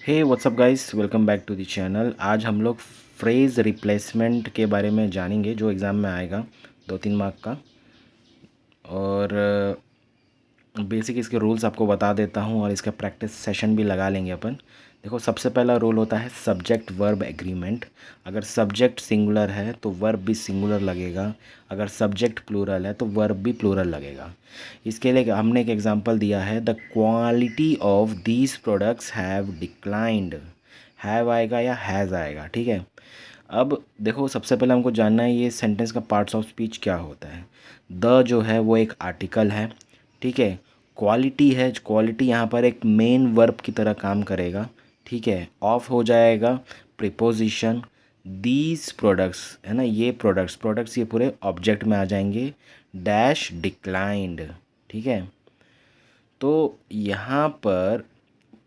Hey what's up guys, welcome back to the channel. आज हम लोग फ्रेज़ रिप्लेसमेंट के बारे में जानेंगे जो एग्ज़ाम में आएगा 2-3 मार्क का। और बेसिक इसके रूल्स आपको बता देता हूँ और इसका प्रैक्टिस सेशन भी लगा लेंगे अपन। देखो, सबसे पहला रूल होता है सब्जेक्ट वर्ब एग्रीमेंट। अगर सब्जेक्ट सिंगुलर है तो वर्ब भी सिंगुलर लगेगा, अगर सब्जेक्ट प्लूरल है तो वर्ब भी प्लूरल लगेगा। इसके लिए हमने एक एग्जांपल दिया है, the quality of these products have declined. Have आएगा या हैज़ आएगा, ठीक है। अब देखो, सबसे पहले हमको जानना है ये सेंटेंस का पार्ट्स ऑफ स्पीच क्या होता है। द जो है वो एक आर्टिकल है, ठीक है। क्वालिटी है, क्वालिटी यहाँ पर एक मेन वर्ब की तरह काम करेगा, ठीक है। ऑफ हो जाएगा प्रीपोजिशन। दीज प्रोडक्ट्स है ना, ये प्रोडक्ट्स प्रोडक्ट्स ये पूरे ऑब्जेक्ट में आ जाएंगे। डैश डिक्लाइंड, ठीक है। तो यहाँ पर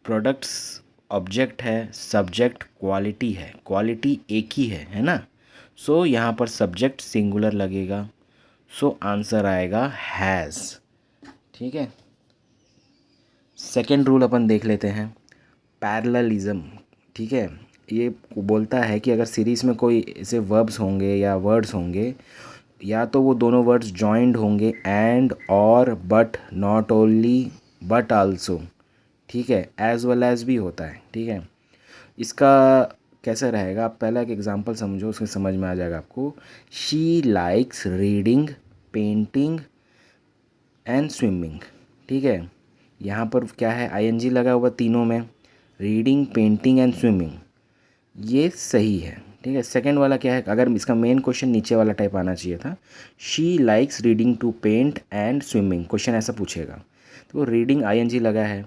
प्रोडक्ट्स ऑब्जेक्ट है, सब्जेक्ट क्वालिटी है, क्वालिटी एक ही है ना। सो यहाँ पर सब्जेक्ट सिंगुलर लगेगा, सो आंसर आएगा हैज़, ठीक है। सेकेंड रूल अपन देख लेते हैं, पैरेललिज्म, ठीक है। ये बोलता है कि अगर सीरीज़ में कोई ऐसे वर्ब्स होंगे या वर्ड्स होंगे, या तो वो दोनों वर्ड्स जॉइंड होंगे एंड और but, not only but also, ठीक है। एज वेल एज भी होता है, ठीक है। इसका कैसे रहेगा, आप पहला एक एग्जांपल समझो, उसमें समझ में आ जाएगा आपको। She likes reading, painting and swimming, ठीक है। यहाँ पर क्या है, आईएनजी लगा हुआ तीनों में, रीडिंग, पेंटिंग एंड स्विमिंग, ये सही है, ठीक है। सेकंड वाला क्या है, अगर इसका मेन क्वेश्चन नीचे वाला टाइप आना चाहिए था, she likes reading to paint and swimming, question ऐसा पूछेगा। तो रीडिंग आईएनजी लगा है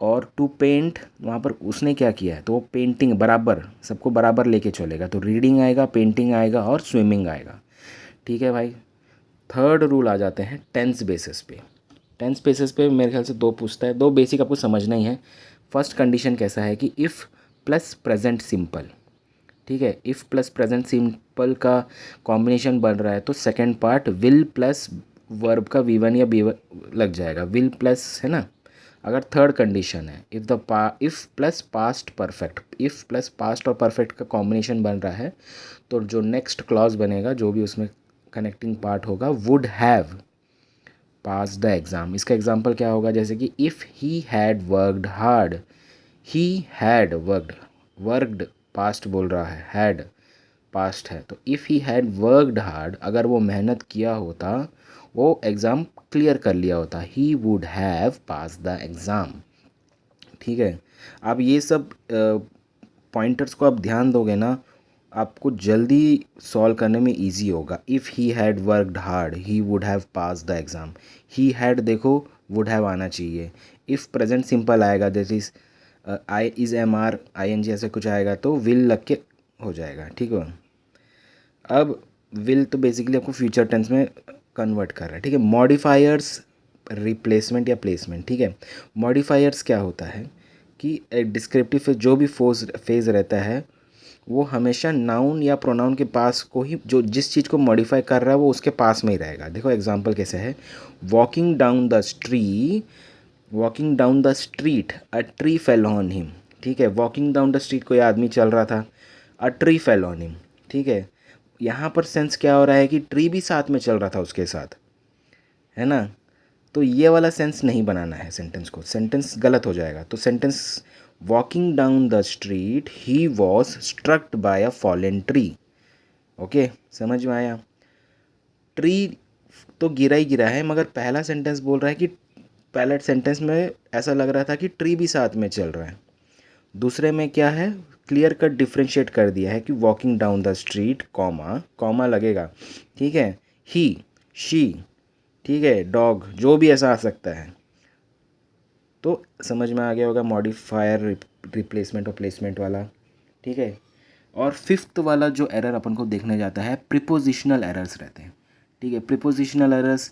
और टू पेंट वहाँ पर उसने क्या किया है, तो वो पेंटिंग बराबर सबको बराबर लेके चलेगा, तो रीडिंग आएगा, पेंटिंग आएगा और स्विमिंग आएगा, ठीक है भाई। थर्ड रूल आ जाते हैं टेंस बेसिस पे। टेंस बेसिस पे मेरे ख्याल से दो पूछता है, दो बेसिक आपको समझना ही है। फर्स्ट कंडीशन कैसा है कि इफ़ प्लस प्रेजेंट सिंपल, ठीक है। इफ़ प्लस प्रेजेंट सिंपल का कॉम्बिनेशन बन रहा है तो second part will plus verb का वी वन या बी लग जाएगा, विल प्लस, है ना। अगर थर्ड कंडीशन है, if plus past perfect, if plus past और परफेक्ट का कॉम्बिनेशन बन रहा है तो जो नेक्स्ट क्लॉज बनेगा, जो भी उसमें कनेक्टिंग पार्ट होगा, would have pass the exam. इसका एग्जाम्पल क्या होगा, जैसे कि if he had worked hard, he had worked, worked past बोल रहा है, हैड पास्ट है, तो if he had worked hard, अगर वो मेहनत किया होता, वो एग्ज़ाम क्लियर कर लिया होता, ही would have pass the exam, ठीक है। अब ये सब पॉइंटर्स को आप ध्यान दोगे ना, आपको जल्दी सॉल्व करने में इजी होगा। If he had worked hard, he would have pass the exam. He had देखो, वुड हैव आना चाहिए। इफ़ प्रेजेंट सिंपल आएगा, that is I is M R I N G ऐसे कुछ आएगा तो विल लग के हो जाएगा, ठीक है। अब विल तो बेसिकली आपको फ्यूचर टेंस में कन्वर्ट कर रहा है, ठीक है। मॉडिफायर्स रिप्लेसमेंट या प्लेसमेंट, ठीक है। मॉडिफायर्स क्या होता है कि एक डिस्क्रिप्टिव फेज, जो भी फेज रहता है, वो हमेशा नाउन या प्रोनाउन के पास को ही, जो जिस चीज़ को मॉडिफाई कर रहा है वो उसके पास में ही रहेगा। देखो एग्जांपल कैसे है, walking down the street, walking down the street a tree fell on him, ठीक है। वॉकिंग डाउन द स्ट्रीट कोई आदमी चल रहा था, a tree fell on him, ठीक है। यहाँ पर सेंस क्या हो रहा है कि ट्री भी साथ में चल रहा था उसके साथ, है ना। तो ये वाला सेंस नहीं बनाना है सेंटेंस को, सेंटेंस गलत हो जाएगा। तो sentence, walking down the street he was strucked by a fallen tree, okay, समझ में आया। ट्री तो गिरा ही गिरा है, मगर पहला सेंटेंस बोल रहा है कि पहले सेंटेंस में ऐसा लग रहा था कि ट्री भी साथ में चल रहा है, दूसरे में क्या है, क्लियर कट डिफ्रेंशिएट कर दिया है कि walking down the street, comma comma लगेगा, ठीक है। ही, शी, ठीक है, डॉग, जो भी ऐसा आ सकता है। तो समझ में आ गया होगा मॉडिफायर रिप्लेसमेंट और प्लेसमेंट वाला, ठीक है। और फिफ्थ वाला जो एरर अपन को देखने जाता है, प्रीपोजिशनल एरर्स रहते हैं, ठीक है। प्रीपोजिशनल एरर्स,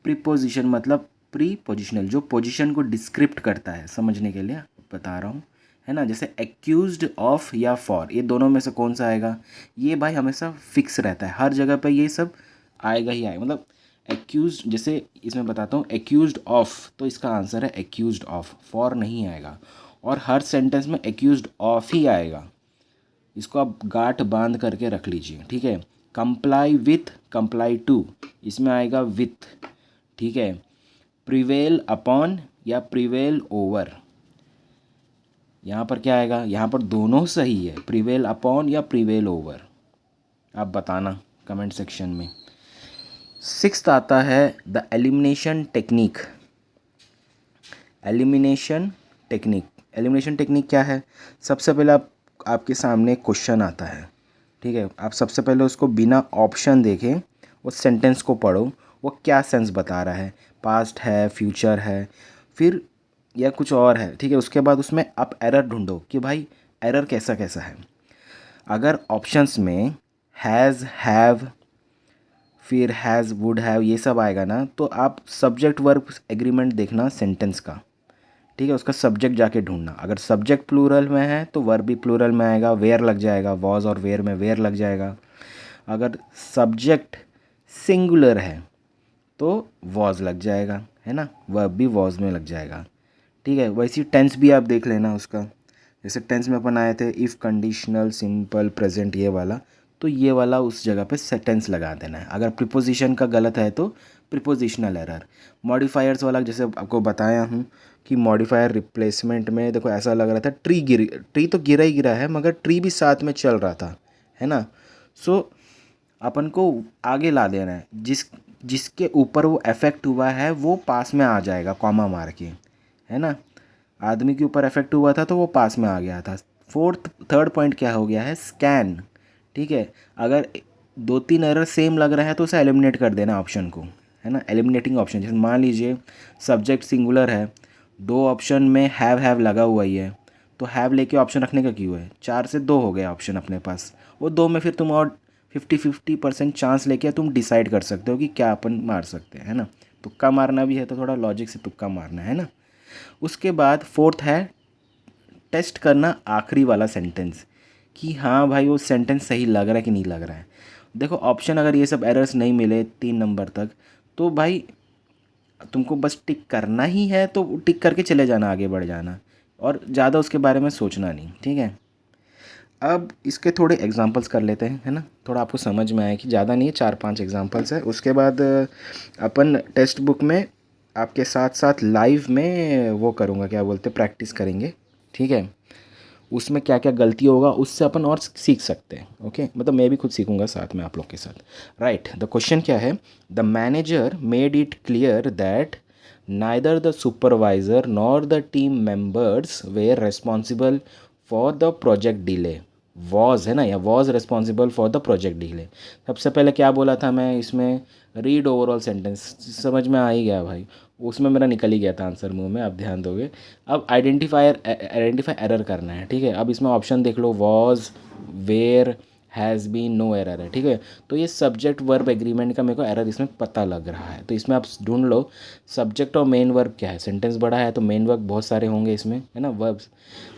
प्रीपोजिशन मतलब प्री पोजिशनल, जो पोजीशन को डिस्क्रिप्ट करता है, समझने के लिए बता रहा हूँ, है ना। जैसे एक्यूज्ड ऑफ या फॉर, ये दोनों में से कौन सा आएगा, ये भाई हमेशा फिक्स रहता है, हर जगह पे ये सब आएगा ही आएगा। मतलब एक्यूज, जैसे इसमें बताता हूँ, एक्यूज्ड ऑफ, तो इसका आंसर है एक्यूज्ड ऑफ, फॉर नहीं आएगा। और हर सेंटेंस में एक्यूज्ड ऑफ ही आएगा। इसको आप गांठ बांध करके रख लीजिए, ठीक है। कंप्लाई विथ, कंप्लाई टू, इसमें आएगा विथ, ठीक है। प्रिवेल अपॉन या प्रिवेल ओवर, यहाँ पर क्या आएगा, यहाँ पर दोनों सही है, प्रिवेल अपॉन या प्रिवेल ओवर। आप बताना कमेंट सेक्शन में। सिक्स्थ आता है the elimination technique. Elimination technique, elimination technique क्या है? सबसे पहले आपके सामने क्वेश्चन आता है, ठीक है। आप सबसे पहले उसको बिना ऑप्शन देखे उस सेंटेंस को पढ़ो, वो क्या सेंस बता रहा है, पास्ट है, फ्यूचर है, फिर या कुछ और है, ठीक है। उसके बाद उसमें आप एरर ढूंढो कि भाई एरर कैसा कैसा है। अगर ऑप्शंस में हैज़, हैव, फिर हैज़, वुड हैव, ये सब आएगा ना, तो आप सब्जेक्ट वर्ब एग्रीमेंट देखना सेंटेंस का, ठीक है। उसका सब्जेक्ट जाके ढूंढना। अगर सब्जेक्ट प्लूरल में है तो वर्ब भी प्लूरल में आएगा, वेयर लग जाएगा, वॉज और वेयर में वेयर लग जाएगा। अगर सब्जेक्ट सिंगुलर है तो वॉज लग जाएगा, है ना, वर्ब भी वॉज में लग जाएगा, ठीक है। वैसी टेंस भी आप देख लेना उसका। जैसे टेंस में अपन आए थे इफ़, कंडीशनल, सिंपल, प्रेजेंट, ये वाला, तो ये वाला उस जगह पे सेंटेंस लगा देना है। अगर प्रीपोजिशन का गलत है तो प्रीपोजिशनल एरर। मॉडिफायर्स वाला जैसे आपको बताया हूँ कि मॉडिफायर रिप्लेसमेंट में देखो ऐसा लग रहा था ट्री तो गिरा ही गिरा है, मगर ट्री भी साथ में चल रहा था, है ना। सो अपन को आगे ला देना है, जिसके ऊपर वो इफेक्ट हुआ है वो पास में आ जाएगा कॉमा मार के, है ना। आदमी के ऊपर इफेक्ट हुआ था तो वो पास में आ गया था। थर्ड पॉइंट क्या हो गया है, स्कैन, ठीक है। अगर दो तीन एरर सेम लग रहा है तो उसे एलिमिनेट कर देना ऑप्शन को, है ना। एलिमिनेटिंग ऑप्शन, जैसे मान लीजिए सब्जेक्ट सिंगुलर है, दो ऑप्शन में हैव लगा हुआ ही है, तो हैव लेके ऑप्शन रखने का क्यों है, 4 से 2 हो गए ऑप्शन अपने पास। वो 2 में फिर तुम और 50% चांस लेके तुम डिसाइड कर सकते हो कि क्या अपन मार सकते हैं, है ना। तुक्का मारना भी है तो थोड़ा लॉजिक से तुक्का मारना है ना। उसके बाद फोर्थ है टेस्ट करना आखिरी वाला सेंटेंस, कि हाँ भाई वो सेंटेंस सही लग रहा है कि नहीं लग रहा है। देखो ऑप्शन अगर ये सब एरर्स नहीं मिले 3 नंबर तक, तो भाई तुमको बस टिक करना ही है, तो टिक करके चले जाना, आगे बढ़ जाना, और ज़्यादा उसके बारे में सोचना नहीं, ठीक है। अब इसके थोड़े एग्जांपल्स कर लेते हैं, है ना, थोड़ा आपको समझ में आए कि ज़्यादा नहीं है, 4-5 एग्जांपल्स है। उसके बाद अपन टेक्स्ट बुक में आपके साथ साथ लाइव में वो करूँगा, क्या बोलते, प्रैक्टिस करेंगे, ठीक है। उसमें क्या क्या गलती होगा उससे अपन और सीख सकते हैं, ओके। मतलब मैं भी खुद सीखूंगा साथ में आप लोग के साथ, राइट। द क्वेश्चन क्या है, the manager made it clear that neither the supervisor nor the team members were responsible for the project delay. Was है ना, या was responsible for the project delay. सबसे पहले क्या बोला था मैं इसमें, रीड ओवरऑल सेंटेंस, समझ में आ ही गया भाई, उसमें मेरा निकल ही गया था आंसर मुंह में, आप ध्यान दोगे। अब आइडेंटिफाई एरर करना है, ठीक है। अब इसमें ऑप्शन देख लो, was, were, has been, no error है, ठीक है। तो ये सब्जेक्ट वर्ब एग्रीमेंट का मेरे को एरर इसमें पता लग रहा है, तो इसमें आप ढूंढ लो सब्जेक्ट और मेन वर्ब क्या है। सेंटेंस बड़ा है तो मेन वर्ब बहुत सारे होंगे इसमें, है ना, वर्ब्स,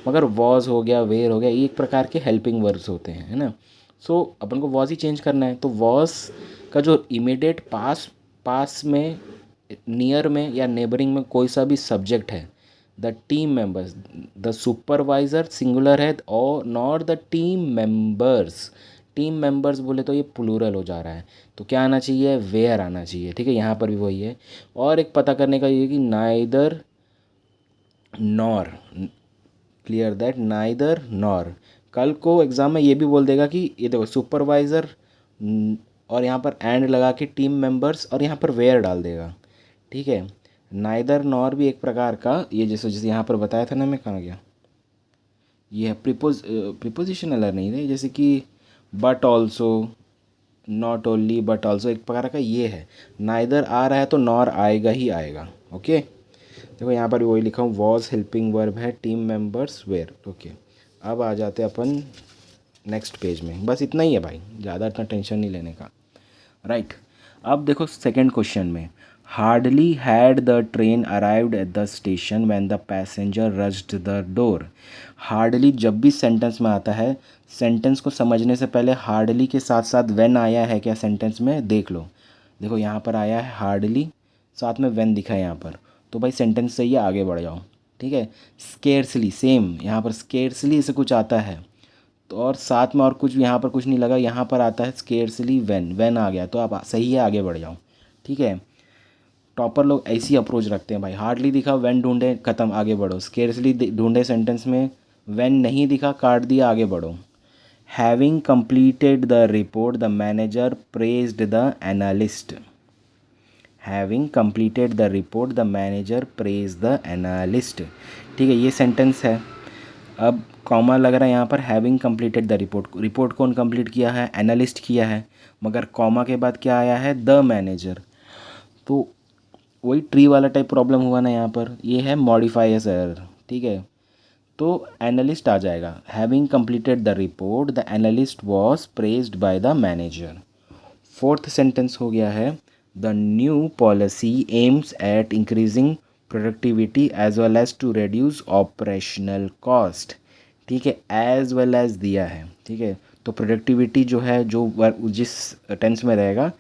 मगर वॉज हो गया, वेयर हो गया, ये एक प्रकार के हेल्पिंग वर्ब्स होते हैं, है ना। सो अपन को वॉज ही चेंज करना है, तो वॉज का जो इमीडिएट पास में, नियर में या नेबरिंग में कोई सा भी सब्जेक्ट है, the team members, the supervisor singular है और नॉट द टीम मेंबर्स बोले तो ये प्लूरल हो जा रहा है, तो क्या आना चाहिए, वेयर आना चाहिए, ठीक है। यहाँ पर भी वही है। और एक पता करने का ये कि neither nor, clear that neither nor, कल को एग्ज़ाम में ये भी बोल देगा कि ये देखो सुपरवाइज़र और यहाँ पर एंड लगा के टीम मेंबर्स और यहाँ पर वेयर डाल देगा, ठीक है। नाइदर नॉर भी एक प्रकार का, ये जैसे जैसे यहाँ पर बताया था ना, मैं कहाँ गया, ये है प्रीपोजिशनल नहीं है, जैसे कि but also, not only but also, एक प्रकार का ये है। नाइदर आ रहा है तो नॉर आएगा ही आएगा, ओके। देखो यहाँ पर भी वही लिखा हूँ, वॉज हेल्पिंग वर्ब है, टीम मेंबर्स वेयर, ओके। अब आ जाते हैं अपन नेक्स्ट पेज में, बस इतना ही है भाई, ज़्यादा इतना टेंशन नहीं लेने का, राइट। अब देखो सेकंड क्वेश्चन में, hardly had the train arrived at the station when the passenger rushed the door. Hardly जब भी सेंटेंस में आता है, सेंटेंस को समझने से पहले हार्डली के साथ साथ व्हेन आया है क्या सेंटेंस में देख लो। देखो यहाँ पर आया है हार्डली, साथ में व्हेन दिखा है यहाँ पर, तो भाई सेंटेंस सही है, आगे बढ़ जाओ, ठीक है। स्केर्सली सेम यहाँ पर स्केर्सली से कुछ आता है तो और साथ में और कुछ यहाँ पर कुछ नहीं लगा, यहाँ पर आता है स्केर्सली व्हेन आ गया तो आप सही है, आगे बढ़ जाओ। ठीक है, टॉपर लोग ऐसी अप्रोच रखते हैं भाई, हार्डली दिखा व्हेन ढूंढे ख़त्म, आगे बढ़ो। स्केर्सली ढूंढे सेंटेंस में व्हेन नहीं दिखा काट दिया, आगे बढ़ो। Having completed the report the manager praised the analyst. Having completed the report the manager praise the analyst. ठीक है, ये सेंटेंस है। अब कॉमा लग रहा है यहाँ पर, having completed the report, report कौन कंप्लीट किया है, एनालिस्ट किया है, मगर कॉमा के बाद क्या आया है, द मैनेजर। तो वही ट्री वाला टाइप प्रॉब्लम हुआ ना यहाँ पर, ये है मॉडिफायर्स एरर। ठीक है, तो एनालिस्ट आ जाएगा। Having completed the report the analyst was praised by the manager. Fourth sentence हो गया है, the new policy aims at increasing productivity as well as to reduce operational cost. ठीक है, एज वेल एज दिया है। ठीक है, तो प्रोडक्टिविटी जो है जो जिस टेंस में रहेगा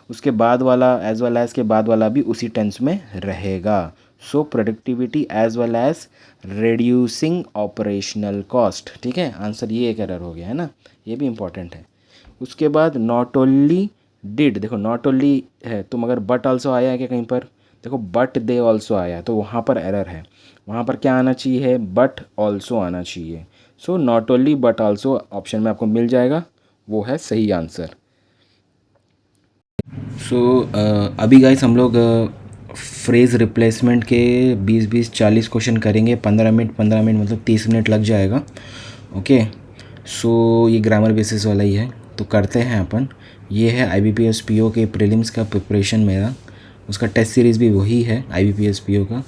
उसके बाद वाला एज वेल एज के बाद वाला भी उसी टेंस में रहेगा। So productivity as well as reducing operational cost. ठीक है, आंसर ये एक एरर हो गया है ना, ये भी इम्पॉर्टेंट है। उसके बाद नॉट ओनली डिड, देखो नॉट ओनली है तो मगर बट ऑल्सो आया है क्या कहीं पर, देखो बट दे ऑल्सो आया है तो वहाँ पर एरर है। वहाँ पर क्या आना चाहिए, बट ऑल्सो आना चाहिए। So not only but also option में आपको मिल जाएगा, वो है सही आंसर। सो अभी गाइस हम लोग फ्रेज़ रिप्लेसमेंट के 20-20-40 क्वेश्चन करेंगे। 15 मिनट मतलब 30 मिनट लग जाएगा। ओके, सो ये ग्रामर बेसिस वाला ही है तो करते हैं अपन। ये है IBPS PO के प्रीलिम्स का प्रिपरेशन मेरा, उसका टेस्ट सीरीज़ भी वही है IBPS PO का,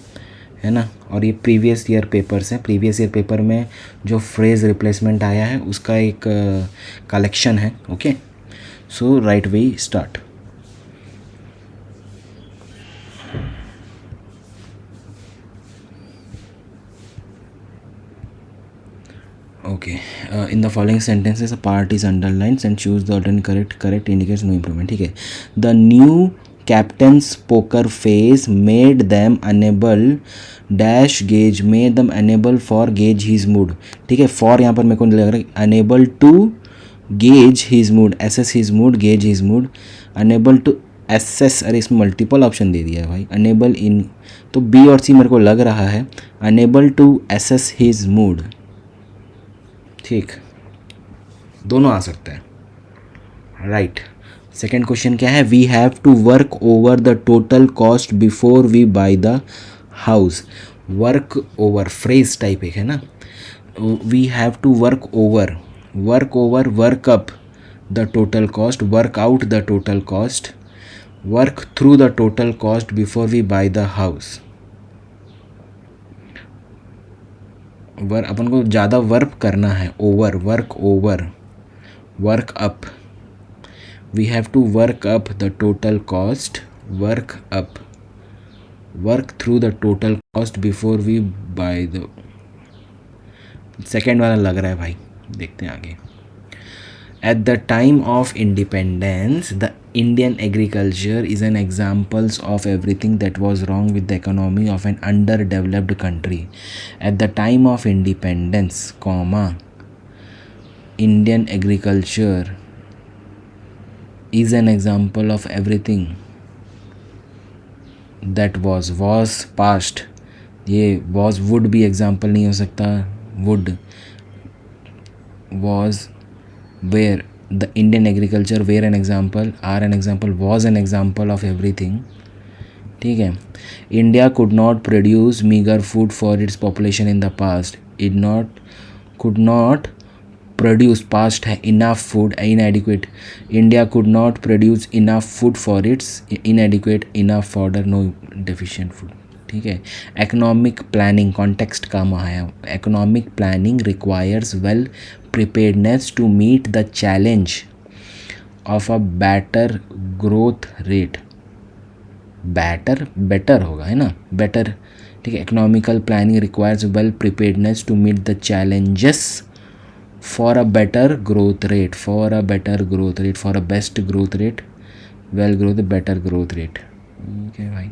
है ना। और ये प्रीवियस ईयर पेपर्स हैं, प्रीवियस ईयर पेपर में जो फ्रेज़ रिप्लेसमेंट आया है उसका एक कलेक्शन है। Okay, so right way start. Okay, in the following sentences a part is underlined and choose the alternate correct. Correct indicates no improvement. ठीक है, the new captain's poker face made them unable dash gauge made them unable for gauge his mood. ठीक है, for यहाँ पर मेरे को लग रहा है unable to gauge his mood, assess his mood, gauge his mood, unable to assess। अरे इसमें मल्टीपल ऑप्शन दे दिया है भाई, unable in, तो B और C मेरे को लग रहा है unable to assess his mood। ठीक, दोनों आ सकता है। राइट, सेकेंड क्वेश्चन क्या है, we have to work over the total cost before we buy the house. Work over phrase type एक है ना, we have to work over, work up the total cost, work out the total cost, work through the total cost before we buy the house. अपन को ज़्यादा work करना है, over, work over, work up, we have to work up the total cost, work up, work through the total cost before we buy the, second वाला लग रहा है भाई, देखते हैं आगे। At the time of independence, the Indian agriculture is an examples of everything that was wrong with the economy of an underdeveloped country. At the time of independence, comma, Indian agriculture is an example of everything that was past। ये was would भी example नहीं हो सकता, would, was, where the Indian agriculture were an example, are an example, was an example of everything। ठीक है, India could not produce meager food for its population in the past, could not produce, past है, enough food, inadequate, India could not produce enough food for its, inadequate, enough fodder, no deficient food। ठीक है, economic planning, context काम आया, economic planning requires well preparedness to meet the challenge of a better growth rate, better होगा है ना, better। ठीक है, economical planning requires well preparedness to meet the challenges for a better growth rate, for a better growth rate, for a best growth rate, well growth, better growth rate। Okay, भाई.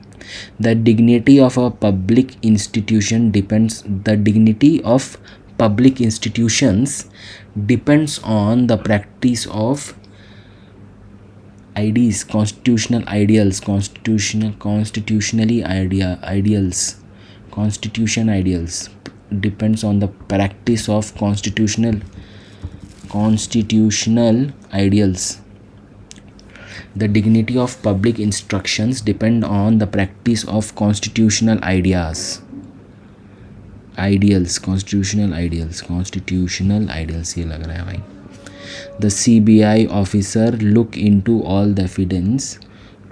The dignity of a public institution depends. The dignity of public institutions depends on the practice of IDs, constitutional ideals, constitution ideals depends on the practice of constitutional ideals. The dignity of public instructions depend on the practice of constitutional constitutional ideals ये लग रहा है भाई. The CBI officer looked into all the evidence.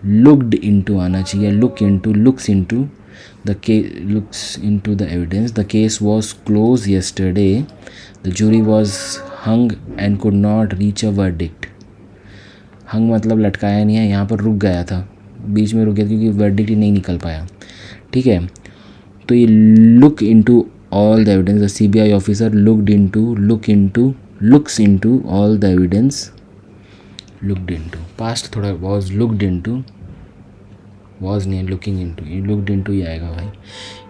Looked into आना चाहिए. Looks into the case. Looks into the evidence. The case was closed yesterday. The jury was hung and could not reach a verdict. हंग मतलब लटकाया नहीं है, यहाँ पर रुक गया था, बीच में रुक गया क्योंकि वर्डिक्ट ही नहीं निकल पाया. ठीक है, तो ये look into all the evidence. The CBI officer looks into all the evidence. Looked into past थोड़ा was looked into, was नहीं looking into, looked into ही आएगा भाई.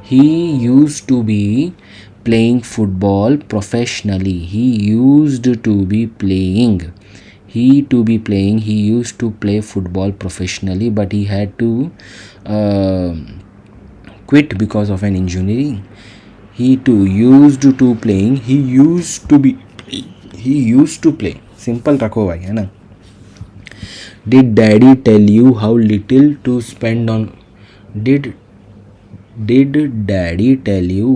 He used to be playing football professionally. He used to play football professionally, but he had to quit because of an injury. He used to play. Simple रखो भाई, है ना. Did daddy tell you how little to spend on? Did daddy tell you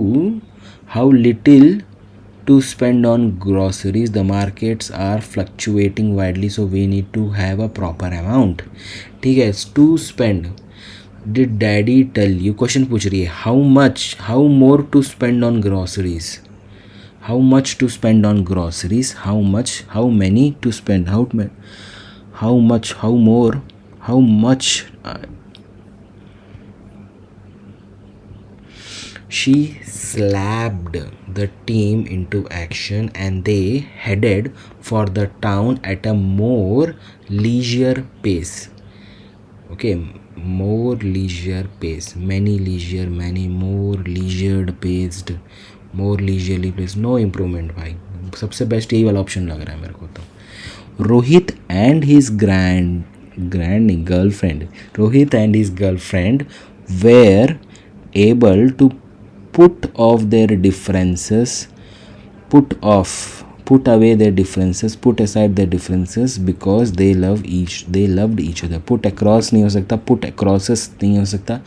how little to spend on groceries? The markets are fluctuating widely, so we need to have a proper amount. ठीक है, to spend. Did daddy tell you? Question पूछ रही है how more to spend on groceries. How much to spend on groceries? How many to spend? How much? How more? How much? She slapped the team into action and they headed for the town at a more leisure pace. Okay, more leisure pace. Many more leisured paced. More leisurely place. No improvement भाई. सबसे best यही वाला option लग रहा है मेरे को तो. Rohit and his girlfriend were able to put away their differences, put aside their differences because they loved each other. Put across नहीं हो सकता, put acrosses नहीं हो सकता,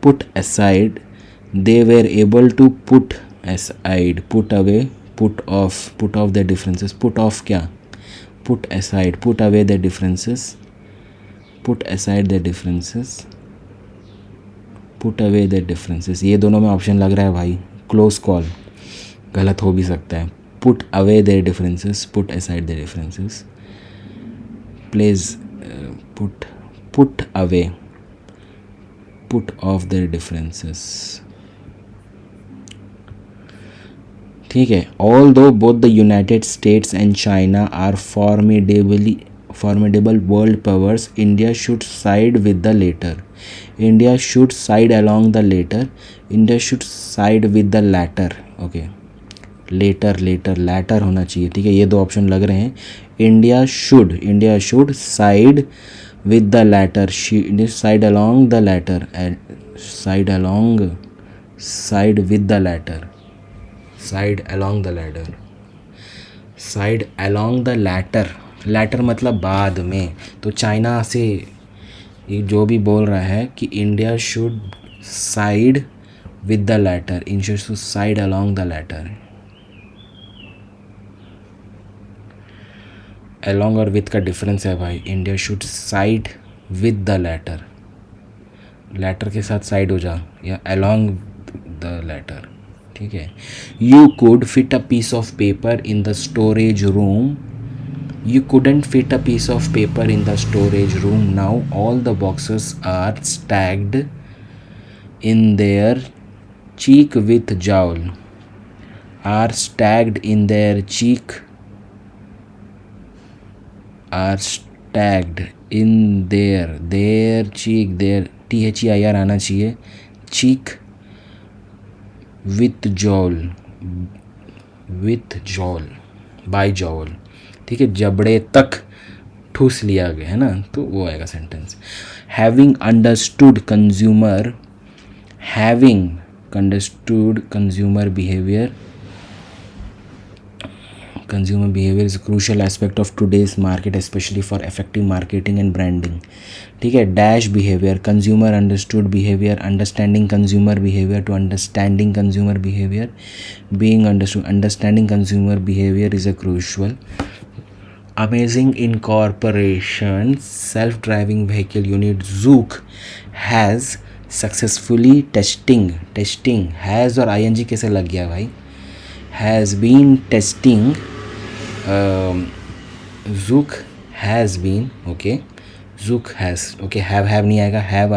put aside. They were able to put aside, put away, put off their differences. Put off क्या? Put aside, put away their differences, put aside their differences, put away their differences. ये दोनों में option लग रहा है भाई. Close call, गलत हो भी सकता है. Put away their differences, put aside their differences. Please put away, put off their differences. ठीक है. Although both the United States and China are formidable world powers, India should side with the latter. India should side along the latter. India should side with the latter. Okay, latter होना चाहिए. ठीक है, ये दो option लग रहे हैं. India should side with the latter. Side along the latter and side with the latter. Side along the ladder. Side along the latter. Latter मतलब बाद में. तो चाइना से ये जो भी बोल रहा है कि India should side with the latter. India should side along the latter. along और with का डिफरेंस है भाई. India should side with the latter. latter के साथ साइड हो जा या along the latter. ठीक है. You could fit a piece of paper in the storage room. You couldn't fit a piece of paper in the storage room. Now all the boxes are stacked in their cheek with jowl. Are stacked in their cheek. Are stacked in their cheek. Their THEIR आना चाहिए। Cheek with jowl, with jowl, by jowl, ठीक है, जबड़े तक ठूस लिया गया है ना, तो वो आएगा sentence. Having understood consumer, having understood consumer behaviour, consumer behavior is a crucial aspect of today's market, especially for effective marketing and branding, ठीक है। Dash behaviour, consumer understood behaviour, understanding consumer behaviour, to understanding consumer behaviour, being understood, understanding consumer behaviour is a crucial. Amazing incorporation self driving vehicle unit Zook has successfully testing has और ING कैसे लग गया भाई, has been testing, Zook has been, okay, Zook has, okay, have नहीं आएगा, have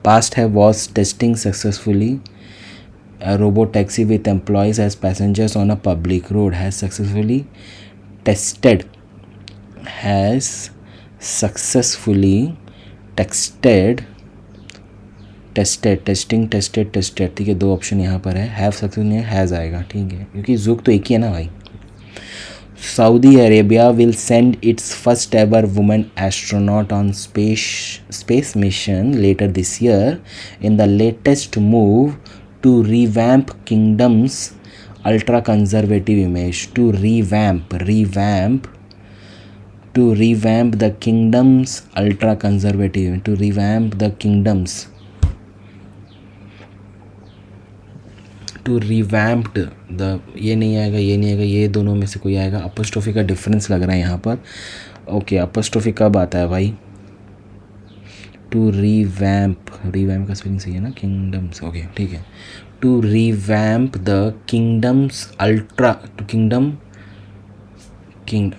past have was testing successfully a robo taxi with employees as passengers on a public road, has successfully tested, has successfully tested, tested, ठीक है, दो option यहाँ पर है, have success नहीं है, हैज़ आएगा, ठीक है, क्योंकि ज़ुक तो एक ही है ना भाई। Saudi Arabia will send its first ever women astronaut on space mission later this year in the latest move to revamp kingdoms ultra conservative image, to revamp the kingdoms ultra conservative, to revamp the kingdoms, to revamped the, ये नहीं आएगा, ये नहीं आएगा, ये दोनों में से कोई आएगा। अपोस्ट्रोफी का डिफरेंस लग रहा है यहाँ पर। ओके, अपोस्ट्रोफी कब आता है भाई, टू रिवैम्प का स्पेलिंग सही है ना, किंगडम्स, ओके ठीक है, to revamp the kingdoms ultra, to king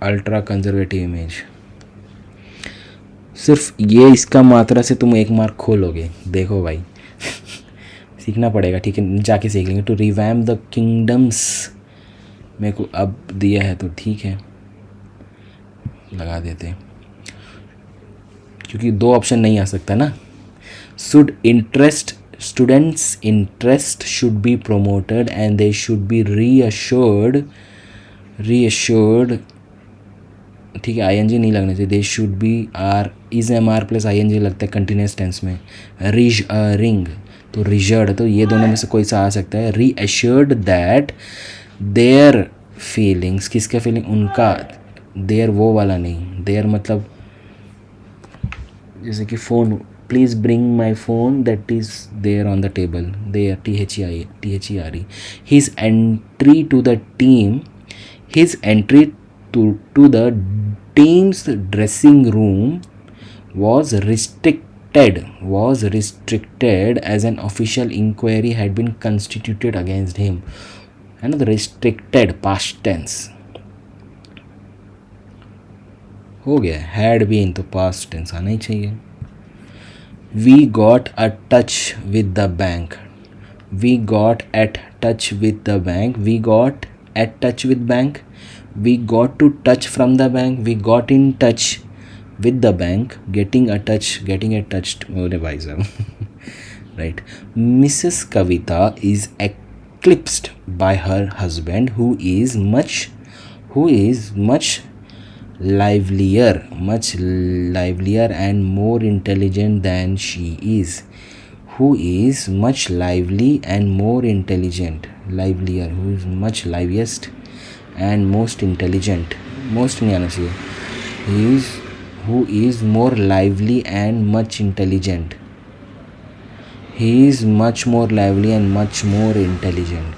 ultra conservative image. सिर्फ ये इसका मात्रा से तुम 1 मार्क खोलोगे, देखो भाई सीखना पड़ेगा, ठीक है, जाके सीख लेंगे। टू रिवैम्प द किंगडम्स मेरे को अब दिया है तो ठीक है, लगा देते हैं, क्योंकि 2 ऑप्शन नहीं आ सकता ना। Students interest should be promoted and they should be reassured, ठीक है, ING नहीं लगना चाहिए, they should be are is MR plus ING लगता है कंटिन्यूस टेंस में। रिंग तो रिजर्ड, तो ये दोनों में से कोई सा आ सकता है। रीअश्योर्ड दैट देयर फीलिंग्स, किसका फीलिंग, उनका, देयर वो वाला नहीं, देयर मतलब जैसे कि phone, please bring my phone that is there on the table, there, THERE। His entry to the team, his entry to the team's dressing room was restricted as an official inquiry had been constituted against him, है ना, तो restricted past tense हो गया, had been तो past tense आना ही चाहिए। we got a touch with the bank, we got at touch with the bank, we got at touch with bank, we got to touch from the bank, we got in touch with the bank, getting touched, अरे भाई साहब right। Mrs. Kavita is eclipsed by her husband who is much livelier and more intelligent than she is, who is much lively and more intelligent, livelier, who is much liveliest and most intelligent, most नहीं आना चाहिए, who is more lively and much intelligent, he is much more lively and much more intelligent,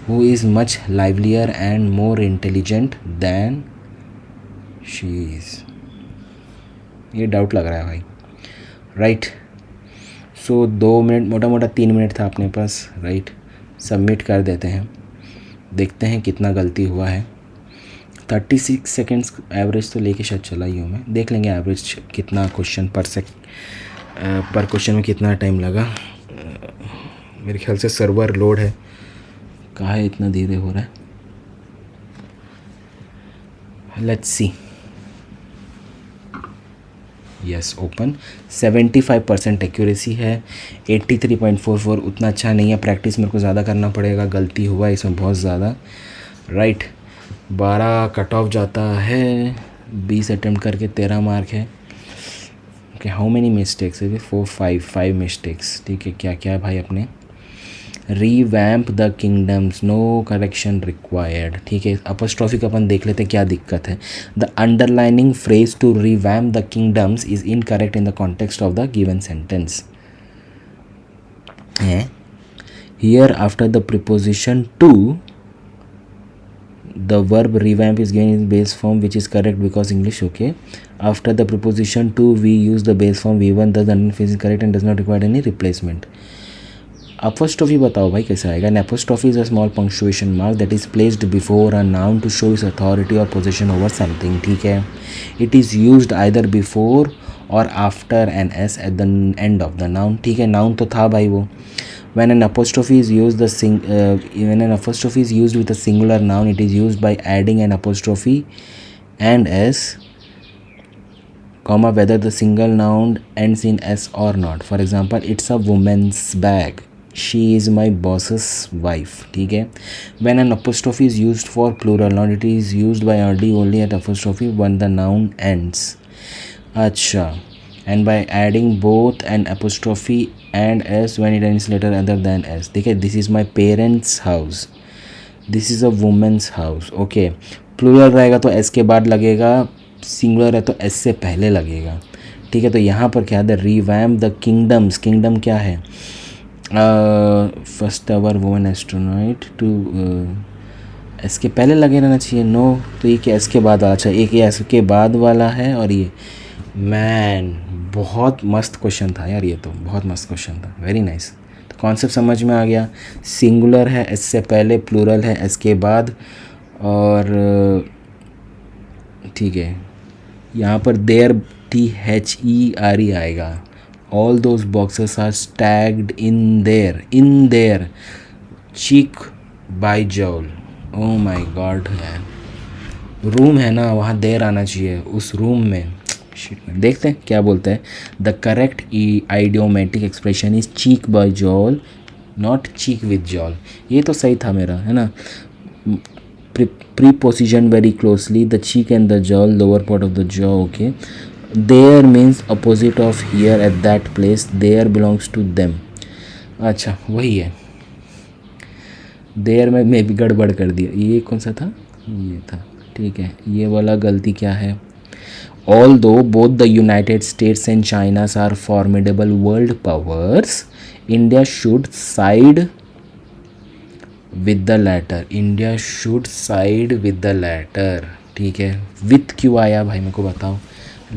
who is much livelier and more intelligent than she is। ये doubt लग रहा है भाई, right. सो 2 minute, मोटा मोटा 3 मिनट था अपने पास, राइट। सबमिट कर देते हैं, देखते हैं कितना गलती हुआ है। 36 सेकेंड्स एवरेज तो लेके शायद चला ही हूँ मैं, देख लेंगे एवरेज कितना क्वेश्चन पर क्वेश्चन में कितना टाइम लगा। मेरे ख्याल से सर्वर लोड है, कहाँ है, इतना धीरे हो रहा है। Let's see. Yes open. 75% accuracy है। 83.44 उतना अच्छा नहीं है, प्रैक्टिस मेरे को ज़्यादा करना पड़ेगा, गलती हुआ इसमें बहुत ज़्यादा। राइट 12 कट ऑफ जाता है, 20 अटेम्प्ट करके 13 मार्क है। ओके हाउ मेनी मिस्टेक्स है? 5 मिस्टेक्स। ठीक है, क्या क्या भाई अपने revamp the kingdoms, no correction required. ठीक है, अपॉस्ट्रोफी का अपन देख लेते हैं क्या दिक्कत है। The underlining phrase to revamp the kingdoms is incorrect in the context of the given sentence है। Here after the preposition to the verb revamp is given in base form, which is correct because English. Okay, after the preposition to we use the base form v1, thus the phrase is correct and does not require any replacement. Apostrophe बताओ भाई कैसे आएगा? An apostrophe is a small punctuation mark that is placed before a noun to show its authority or possession over something. ठीक है, it is used either before or after an s at the end of the noun. ठीक है, noun तो था भाई वो। When an apostrophe is used with a singular noun, it is used by adding an apostrophe and s, comma, whether the single noun ends in s or not. For example, it's a woman's bag, she is my boss's wife. ठीक है, when an apostrophe is used for plural noun, it is used by rd only at apostrophe when the noun ends. अच्छा, and by adding both an apostrophe and s when it ends later other than s. देखिए, this is my parents house, this is a woman's house. Okay, plural रहेगा तो s के बाद लगेगा, singular है तो s से पहले लगेगा। ठीक है, तो यहाँ पर क्या है? रिवैम्प द किंगडम्स, किंगडम क्या है? First ever woman astronaut to S के पहले लगे रहना चाहिए। नो, तो ये क्या एस के बाद? अच्छा, एक ये एस के बाद वाला है और ये मैन, बहुत मस्त क्वेश्चन था यार, ये तो बहुत मस्त क्वेश्चन था, वेरी नाइस। तो कॉन्सेप्ट समझ में आ गया, सिंगुलर है एस से पहले, प्लूरल है एस के बाद, और ठीक है यहाँ पर देयर THERE आएगा। All those boxes are stacked in there cheek by jowl. Oh my God man, room है ना वहाँ देर आना चाहिए, उस रूम में। देखते हैं क्या बोलते हैं। The correct idiomatic expression is cheek by jowl, not cheek with jowl. ये तो सही था मेरा, है ना। Preposition very closely, the cheek and the jowl, lower part of the jaw. Okay, there means opposite of here at that place, their belongs to them. अच्छा वही है, देयर में भी गड़बड़ कर दिया। ये कौन सा था? ये था। ठीक है, ये वाला गलती क्या है? Although both the United States and China are formidable world powers, India should side with the latter. India should side with the latter. ठीक है, with क्यों आया भाई मेरे को बताओ।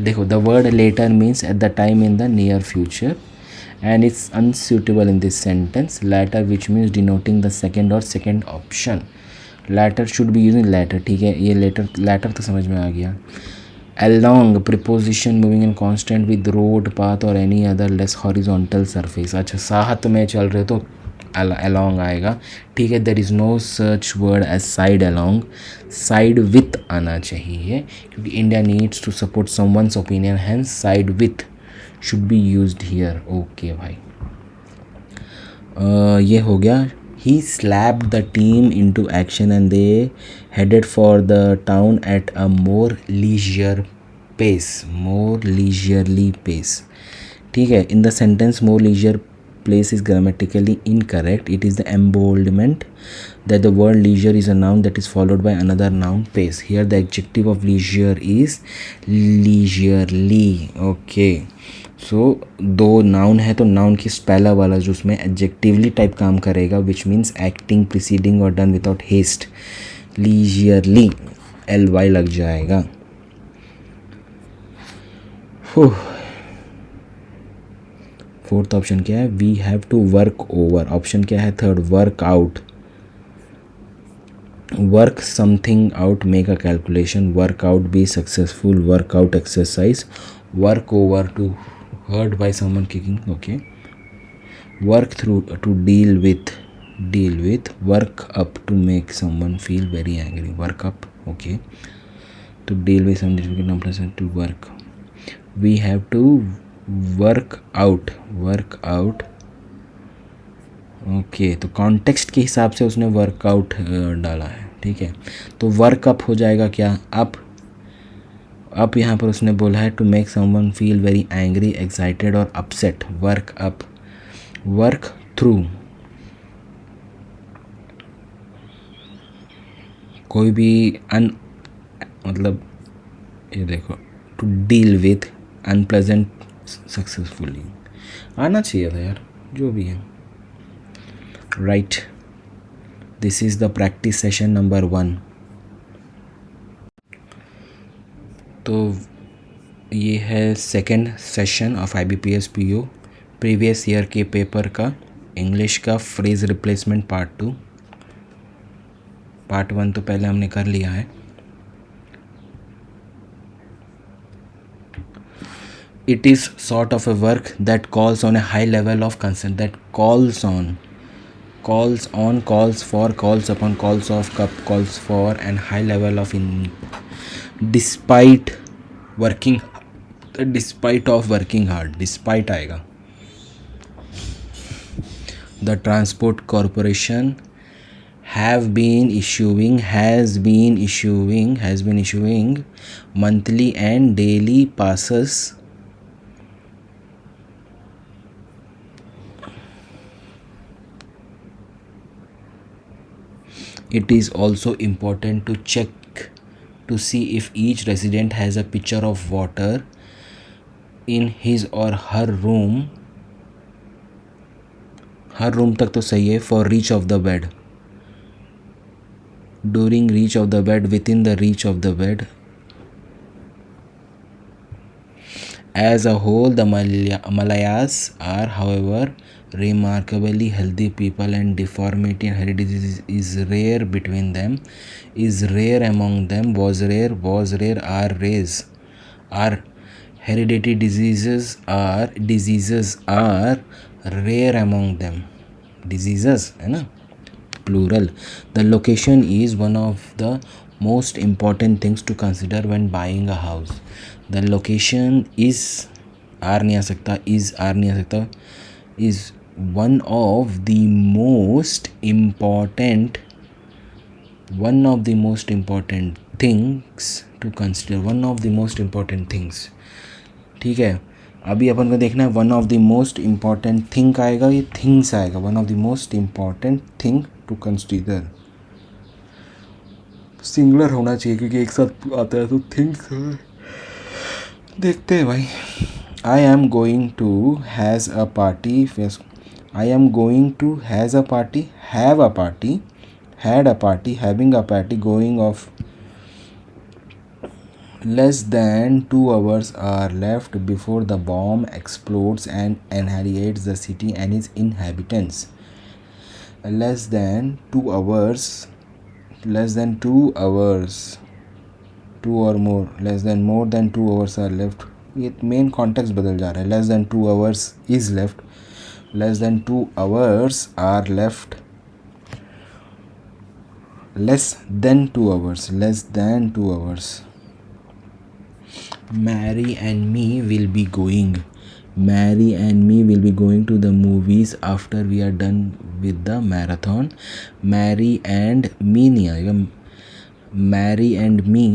देखो, the word later means at the time in the near future and it's unsuitable in this sentence. Latter which means denoting the second or second option. Latter should be using latter. ठीक है, ये latter तो समझ में आ गया। along, preposition moving in constant with road, path or any other less horizontal surface. अच्छा, साहत में चल रहे तो along आएगा। ठीक है, there is no such word as side along, side with आना चाहिए क्योंकि India needs to support someone's opinion, hence side with should be used here. Okay भाई, ये हो गया। He slapped the team into action and they headed for the town at a more leisure pace, more leisurely pace. ठीक है, in the sentence more leisure place is grammatically incorrect. It is the embodiment that the word leisure is a noun that is followed by another noun, pace. Here the adjective of leisure is leisurely. Okay, सो दो noun है तो noun की पहला वाला जो उसमें एडजेक्टिवली type काम करेगा, विच मीन्स एक्टिंग, प्रिसीडिंग और done without haste. Leisurely LY लग जाएगा। फोर्थ ऑप्शन क्या है? We have to work over. Option क्या है? Third, work out. Work something out, make a calculation, work out, be successful, work out exercise, work over to hurt by someone kicking. Okay, work through to deal with, work up to make someone feel very angry, work up. Okay, to deal with some difficult unpleasant, to work. We have to work out. Okay, तो context के हिसाब से उसने workout डाला है, ठीक है। तो वर्क अप हो जाएगा क्या, अप यहाँ पर उसने बोला है to make someone feel very angry, excited और upset, work up. Work through, कोई भी मतलब ये देखो, to deal with unpleasant successfully, आना चाहिए था यार, जो भी है। Right, this is the practice session number 1। तो ये है second session of IBPS PO previous year के पेपर का, इंग्लिश का फ्रेज रिप्लेसमेंट पार्ट 2। पार्ट 1 तो पहले हमने कर लिया है। It is sort of a work that calls on a high level of consent, that calls on, calls for, calls upon, calls of, calls for and high level of despite working, despite of working hard, despite आएगा। The Transport Corporation has been issuing monthly and daily passes It is also important to check to see if each resident has a pitcher of water in his or her room. Her room तक तो सही है, for reach of the bed, during reach of the bed, within the reach of the bed. As a whole, the Malayas are, however, remarkably healthy people, and deformity and heredity is rare between them, is rare among them, was rare, are hereditary diseases are rare among them, diseases है ना, plural. The location is one of the most important things to consider when buying a house. The location is are नहीं आ सकता, is are नहीं आ सकता, is one of the most important things to consider, one of the most important things, ठीक है। अभी अपन को देखना है one of the most important thing आएगा, ये थिंग्स आएगा, one of the most important thing to consider. Singular होना चाहिए क्योंकि एक साथ आता है तो थिंग्स, देखते हैं भाई। I am going to has a party, I am going to has a party, have a party, had a party, having a party, going off. Less than 2 hours are left before the bomb explodes and annihilates the city and its inhabitants. Less than 2 hours, 2 or more, more than 2 hours are left. ये main context बदल जा रहा है। Less than 2 hours is left, less than 2 hours are left, less than 2 hours। Mary and me will be going to the movies after we are done with the marathon. Mary and me नहीं आएगा, Mary and me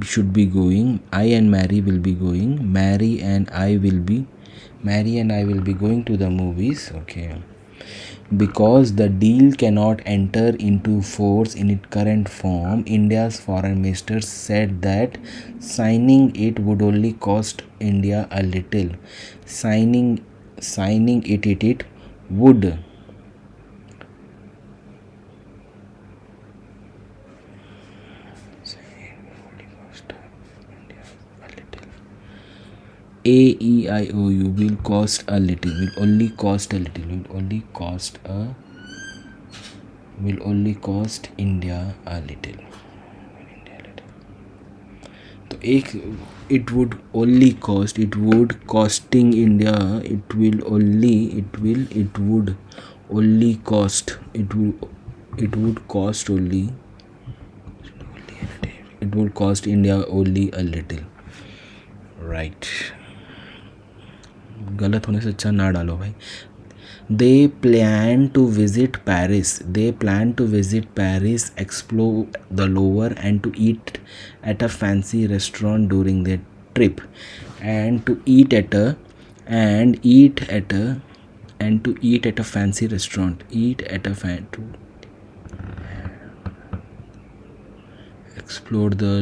should be going, I and Mary will be going, Mary and I will be going to the movies, okay. Because the deal cannot enter into force in its current form, India's foreign minister said that signing it would only cost India a little. Signing it would AEIOU will cost a little, will only cost India a little. तो एक it would costing India, it would cost India only a little, right? गलत होने से अच्छा ना डालो भाई। They plan to visit Paris. They plan to visit Paris, explore the Louvre, and to eat at a fancy restaurant during their trip. And to eat at a and eat at a and to eat at a fancy restaurant. Eat at a to explore the.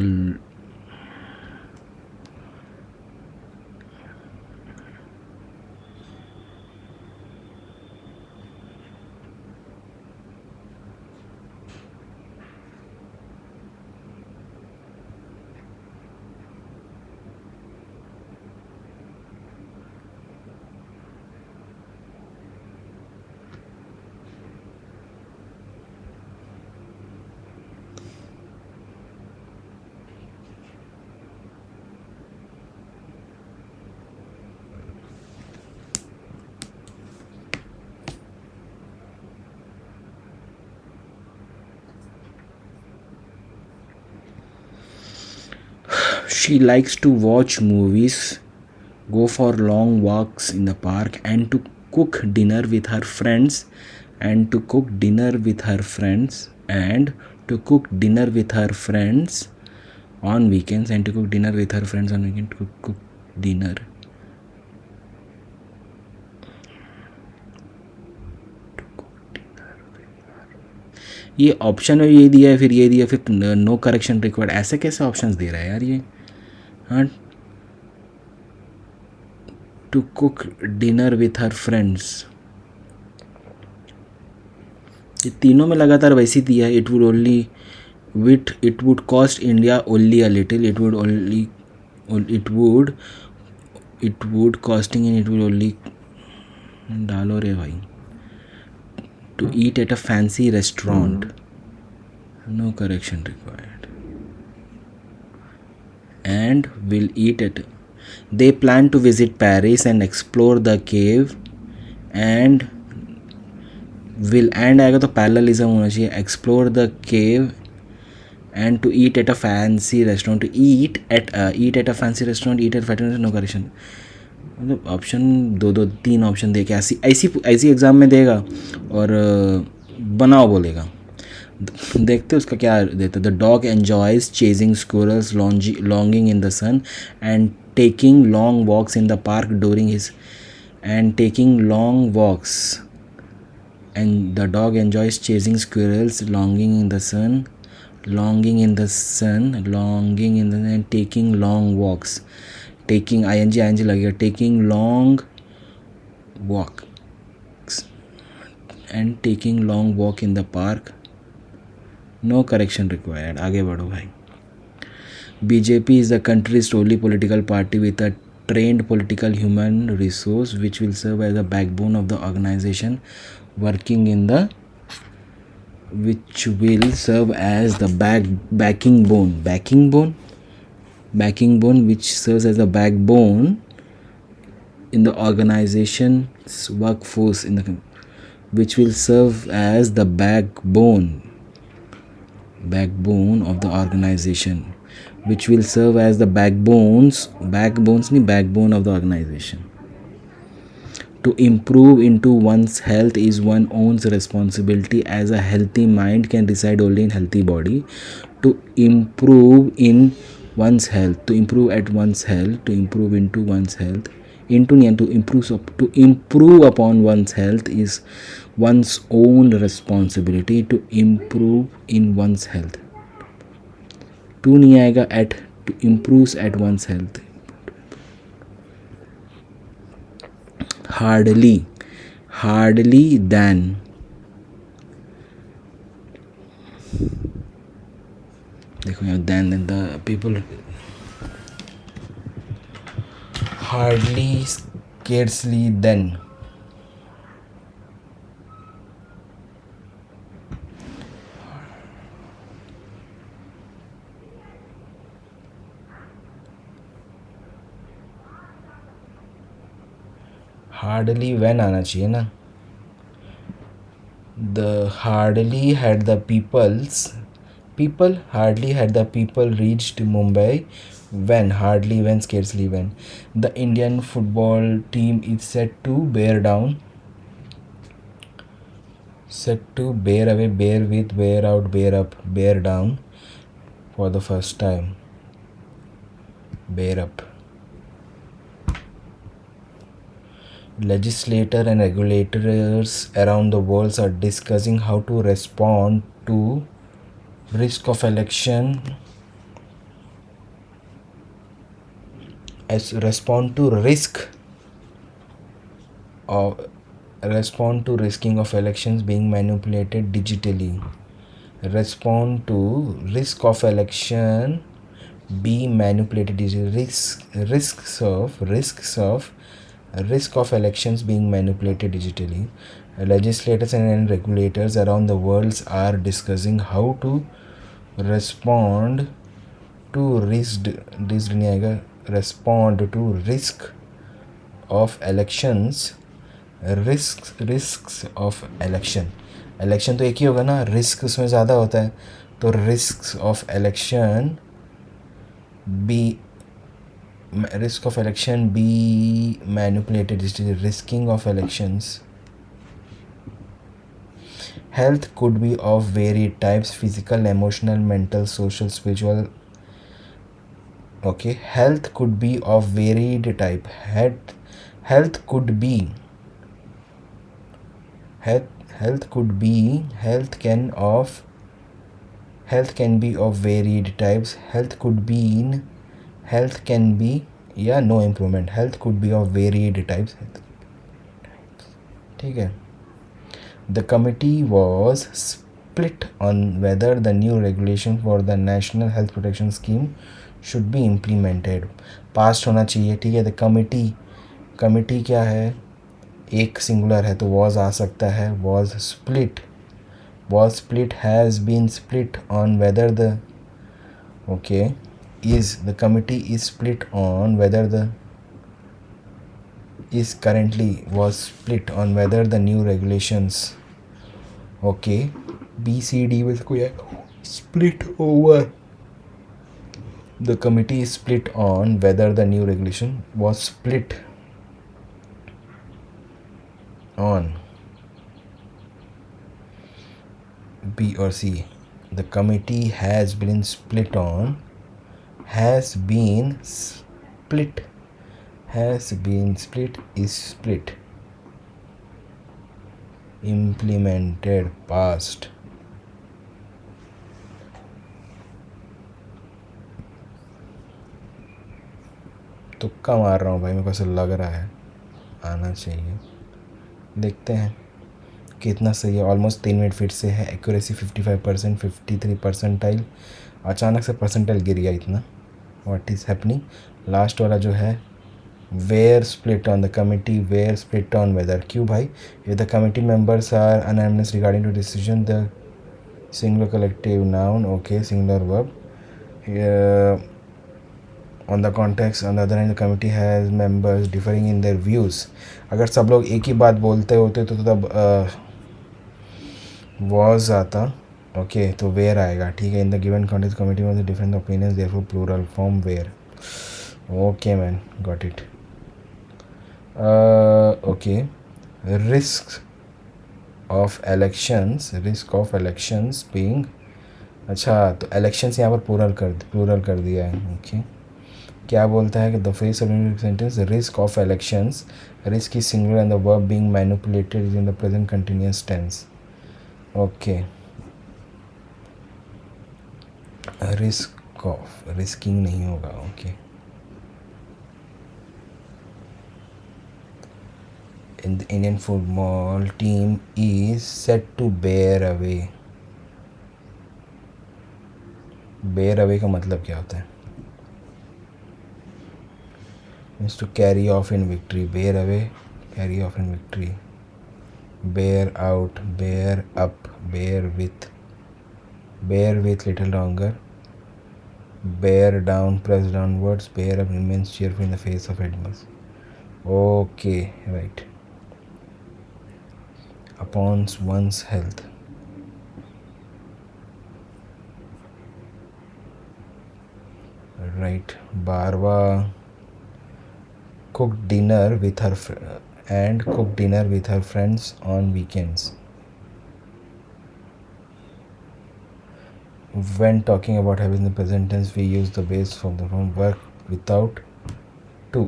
She likes to watch movies, go for long walks in the park, and to cook dinner with her friends, and to cook dinner with her friends, and to cook dinner with her friends on weekends, and to cook dinner with her friends on weekend. To cook dinner. ये option में ये दिया है, फिर ये दिया, फिर no correction required, ऐसे कैसे ऑप्शंस दे रहा है यार ये। हाँ, to cook dinner with her friends, ये तीनों में लगातार वैसे ही दिया है। It would only it would cost India only a little, it would costing and it would only, डालो रे भाई, to eat at a fancy restaurant, no correction required, and will eat at, they plan to visit Paris and explore the cave, and will and आएगा तो parallelism होना चाहिए, explore the cave and to eat at a fancy restaurant, to eat at a fancy restaurant, eat at fancy restaurant, no correction। मतलब option दो तीन option दे के ऐसी exam में देगा और बनाओ बोलेगा। देखते उसका क्या देता। The dog enjoys chasing squirrels, longing in the sun, and taking long walks in the park during his and the dog enjoys chasing squirrels, longing in the sun, and taking long walks, taking ing लगेगा, taking long walks and taking long walk in the park, no correction required। आगे बढ़ो भाई। BJP is the country's only political party with a trained political human resource which will serve as the backbone of the organization, working in the which will serve as the backing bone which serves as the backbone in the organization's workforce in the which will serve as the backbone of the organization, which will serve as the backbone of the organization. To improve into one's health is one's own responsibility, as a healthy mind can reside only in healthy body. To improve in one's health, to improve at one's health, to improve into one's health, to improve upon one's health is one's own responsibility. To improve in one's health, to नहीं आएगा, at, to improves at one's health। hardly than, देखो यहाँ than the people, hardly, scarcely, then, hardly when आना चाहिए ना। The hardly had the peoples People hardly had the people reached Mumbai when scarcely when the Indian football team is set to bear away, bear with, bear out, bear up, bear down for the first time. Bear up. Legislators and regulators around the world are discussing how to respond to risk of election as respond to risking of elections being manipulated digitally. Respond to risk of election being manipulated digitally. Risk of elections being manipulated digitally. Legislators and regulators around the world are discussing how to respond to risk of elections. risks of election तो एक ही होगा ना, risk उसमें ज़्यादा होता है, तो risk of election be manipulated, risking of elections. Health could be of varied types: physical, emotional, mental, social, spiritual. Okay, health could be of varied type. Health can be of varied types. No improvement. Health could be of varied types. ठीक है. The committee was split on whether the new regulation for the National Health Protection Scheme should be implemented. पास होना चाहिए, ठीक है. The committee क्या है, एक singular है तो was आ सकता है. was split has been split on whether the committee is split on whether the was split on whether the new regulations BCD with split over. The committee is split on whether the new regulation was split on B or C. The committee has been split is split, implemented, passed. तुक्का मार रहा हूँ भाई, मेरे को ऐसा लग रहा है आना चाहिए. देखते हैं कितना सही है. ऑलमोस्ट 3 मिनट फिर से है. Accuracy 55%, 53 percentile. अचानक से परसेंटाइल गिर गया इतना. What is happening. लास्ट वाला जो है, were split on the committee, were split on whether. क्यों भाई? If the committee members are unanimous regarding to decision the singular collective noun. Okay, singular verb. On the context, on the other hand, the committee has members differing in their views. अगर सब लोग एक ही बात बोलते होते तो तब was आता. ओके, तो where आएगा. ठीक है. In the given context, committee was different opinions, therefore plural form where. Okay man, got it. Okay, risk of elections being. अच्छा, तो elections यहाँ पर plural कर दिया है. ओके, क्या बोलता है कि the phrase of sentence, risk of elections, risk is singular and the verb being manipulated is in the present continuous tense. Okay, risking नहीं होगा. Okay, in the Indian football team is set to bear away. Bear away का मतलब क्या होता है? means to carry off in victory. Bear away, carry off in victory. Bear out, bear up, bear with little longer. Bear down, press downwards. Bear up, remains cheerful in the face of adversity. Okay, right. Upon one's health. Right. बारवा cook dinner with her friends on weekends. When talking about having the present tense, we use the base from the form work without to.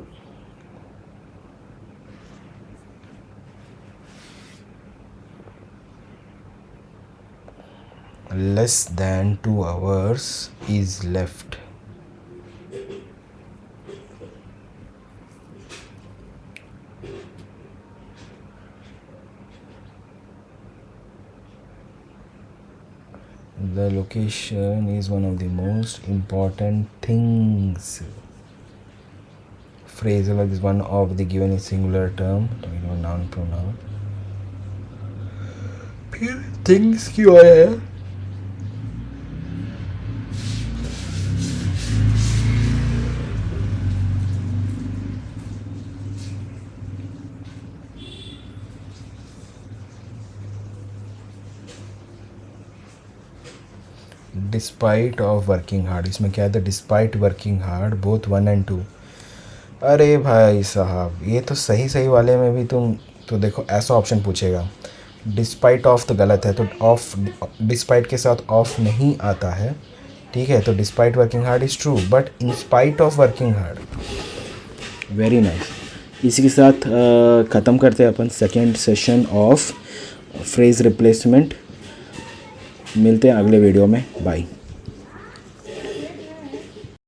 Less than 2 hours is left. The location is one of the most important things. Phrasal is one of the given is singular term, noun pronoun. फिर things क्यों आया है? Despite of working hard, इसमें क्या है? Despite working hard both 1 and 2। अरे भाई साहब, ये तो सही वाले में भी तुम तो देखो ऐसा ऑप्शन पूछेगा। डिस्पाइट ऑफ तो गलत है, तो ऑफ डिस्पाइट के साथ ऑफ नहीं आता है, ठीक है। तो despite working hard is true, but in spite of working hard. Very nice. इसी के साथ ख़त्म करते हैं अपन second session of phrase replacement. मिलते हैं अगले वीडियो में। बाय।